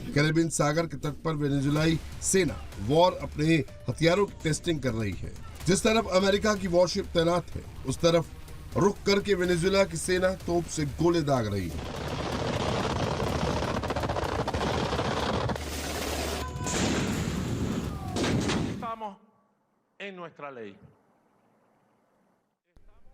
Caribbean सागर के तट पर वेनेजुएलाई सेना वॉर अपने हथियारों की टेस्टिंग कर रही है। जिस तरफ अमेरिका की वॉरशिप तैनात है, उस तरफ रुख करके वेनेजुएला की सेना तोप से गोले दाग रही है।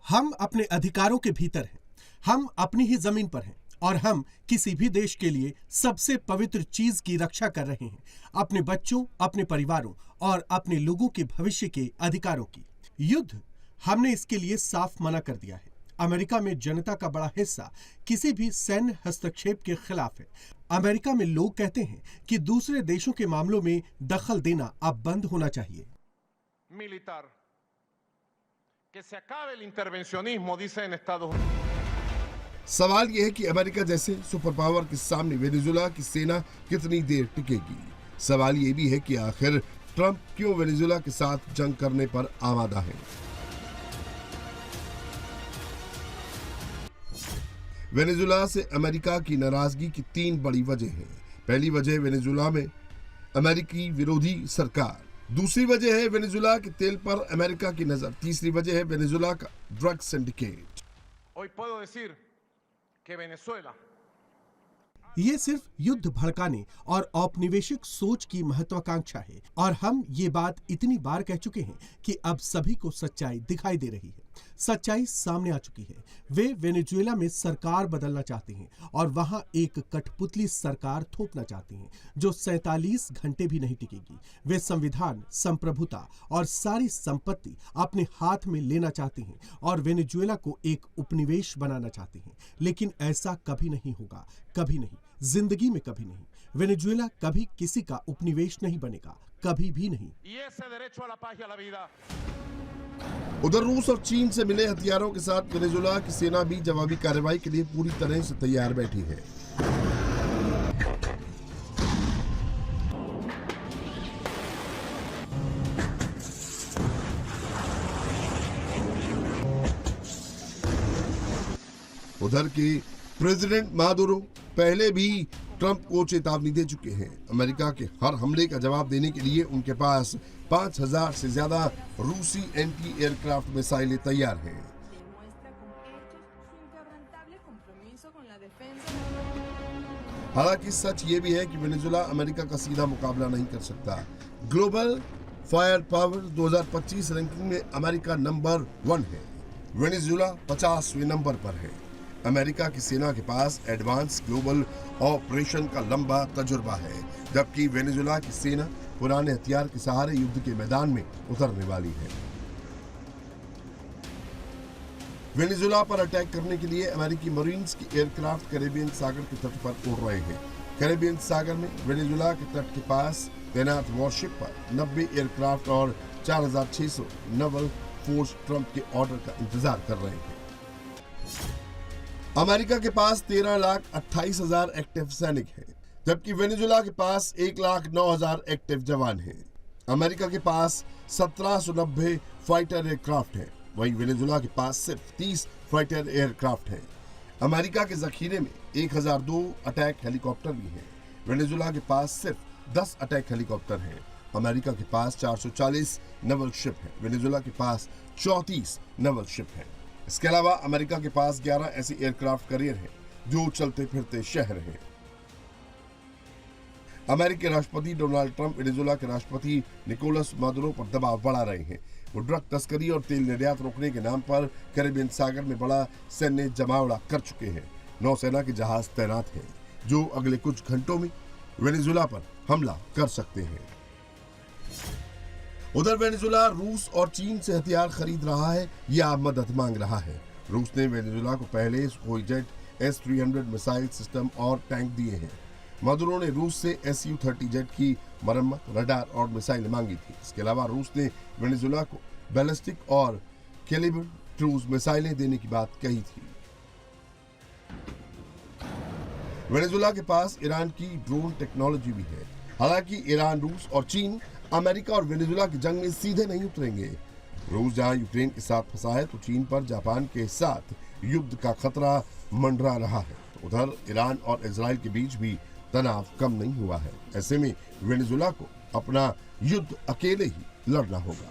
हम अपने अधिकारों के भीतर हैं, हम अपनी ही जमीन पर हैं और हम किसी भी देश के लिए सबसे पवित्र चीज की रक्षा कर रहे हैं, अपने बच्चों, अपने परिवारों और अपने लोगों के भविष्य के अधिकारों की। युद्ध, हमने इसके लिए साफ मना कर दिया है। अमेरिका में जनता का बड़ा हिस्सा किसी भी सैन्य हस्तक्षेप के खिलाफ है। अमेरिका में लोग कहते हैं कि दूसरे देशों के मामलों में दखल देना अब बंद होना चाहिए। मिलिtar que se acabe el intervencionismo, dice en Estados Unidos। सवाल यह है कि अमेरिका जैसे सुपर पावर के सामने वेनेजुएला की सेना कितनी देर टिकेगी। सवाल यह भी है कि आखिर ट्रंप क्यों वेनेजुएला के साथ जंग करने पर आमादा है। वेनेजुएला से अमेरिका की नाराजगी की 3 बड़ी वजह हैं। पहली वजह वेनेजुएला में अमेरिकी विरोधी सरकार, दूसरी वजह है वेनेजुएला के तेल पर अमेरिका की नजर, तीसरी वजह है वेनेजुएला का drug syndicate. Hoy puedo decir que Venezuela ये सिर्फ युद्ध भड़काने और औपनिवेशिक सोच की महत्वाकांक्षा है और हम ये बात इतनी बार कह चुके हैं कि अब सभी को सच्चाई दिखाई दे रही है। सच्चाई सामने आ चुकी है। वे वेनेजुएला में सरकार बदलना चाहते हैं और वहां एक कठपुतली सरकार थोपना चाहते हैं जो 47 घंटे भी नहीं टिकेगी। वे संविधान, संप्रभुता और सारी संपत्ति अपने हाथ में लेना चाहते हैं और वेनेजुएला को एक उपनिवेश बनाना चाहते हैं। लेकिन ऐसा कभी नहीं होगा, कभी नहीं, जिंदगी में कभी नहीं। वेनेजुएला कभी किसी का उपनिवेश नहीं बनेगा, कभी भी नहीं। उधर रूस और चीन से मिले हथियारों के साथ वेनेजुएला की सेना भी जवाबी कार्रवाई के लिए पूरी तरह से तैयार बैठी है। उधर के प्रेसिडेंट मादुरो पहले भी ट्रंप को चेतावनी दे चुके हैं। अमेरिका के हर हमले का जवाब देने के लिए उनके पास 5000 से ज्यादा रूसी एंटी एयरक्राफ्ट मिसाइलें तैयार हैं। हालांकि सच ये भी है कि वेनेजुएला अमेरिका का सीधा मुकाबला नहीं कर सकता। ग्लोबल फायर पावर 2025 रैंकिंग में अमेरिका नंबर 1 है, वेनेजुएला 50वें नंबर पर है। अमेरिका की सेना के पास एडवांस ग्लोबल ऑपरेशन का लंबा तजुर्बा है, जबकि वेनेजुएला की सेना पुराने हथियार के सहारे युद्ध के मैदान में उतरने वाली है। वेनेजुएला पर अटैक करने के लिए अमेरिकी मरीन्स की एयरक्राफ्ट कैरेबियन सागर के तट पर उड़ रहे हैं। कैरेबियन सागर में वेनेजुएला के तट के पास तैनात वॉरशिप पर 90 एयरक्राफ्ट और 4600 नवल फोर्स ट्रंप के ऑर्डर का इंतजार कर रहे हैं। अमेरिका के पास 13,28,000 एक्टिव सैनिक हैं, जबकि वेनेजुएला के पास 1,09,000 एक्टिव जवान हैं। अमेरिका के पास 1790 फाइटर एयरक्राफ्ट हैं, वहीं वेनेजुएला के पास सिर्फ 30 फाइटर एयरक्राफ्ट हैं। अमेरिका के जखीरे में 1002 अटैक हेलीकॉप्टर भी हैं। वेनेजुएला के पास सिर्फ 10 अटैक हेलीकॉप्टर हैं। अमेरिका के पास 440 नवल शिप हैं, वेनेजुएला के पास 34 नवल शिप हैं। इसके अलावा अमेरिका के पास 11 ऐसी एयरक्राफ्ट कैरियर हैं जो चलते फिरते शहर हैं। अमेरिकी राष्ट्रपति डोनाल्ड ट्रंप वेनेजुएला के राष्ट्रपति निकोलस मादुरो पर दबाव बढ़ा रहे हैं। वो ड्रग तस्करी और तेल निर्यात रोकने के नाम पर कैरेबियन सागर में बड़ा सैन्य जमावड़ा कर चुके हैं। नौसेना के जहाज तैनात हैं जो अगले कुछ घंटों में वेनेजुएला पर हमला कर सकते हैं। उधर वेनेजुएला रूस और चीन से हथियार खरीद रहा है या मदद मांग रहा है। रूस ने वेनेजुएला को पहले Sukhoi jet S-300 missile system और टैंक दिए हैं। मादुरो ने रूस से Su-30 जेट की मरम्मत, रडार और मिसाइल मांगी थी। इसके अलावा रूस ने वेनेजुएला को बैलिस्टिक और कैलिबर क्रूज मिसाइलें देने की बात कही थी। वेनेजुएला के पास ईरान की ड्रोन टेक्नोलॉजी भी है। हालांकि ईरान, रूस और चीन अमेरिका और वेनेजुएला की जंग में सीधे नहीं उतरेंगे। रूस जहां यूक्रेन के साथ फंसा है तो चीन पर जापान के साथ युद्ध का खतरा मंडरा रहा है। तो उधर ईरान और इजराइल के बीच भी तनाव कम नहीं हुआ है। ऐसे में वेनेजुएला को अपना युद्ध अकेले ही लड़ना होगा।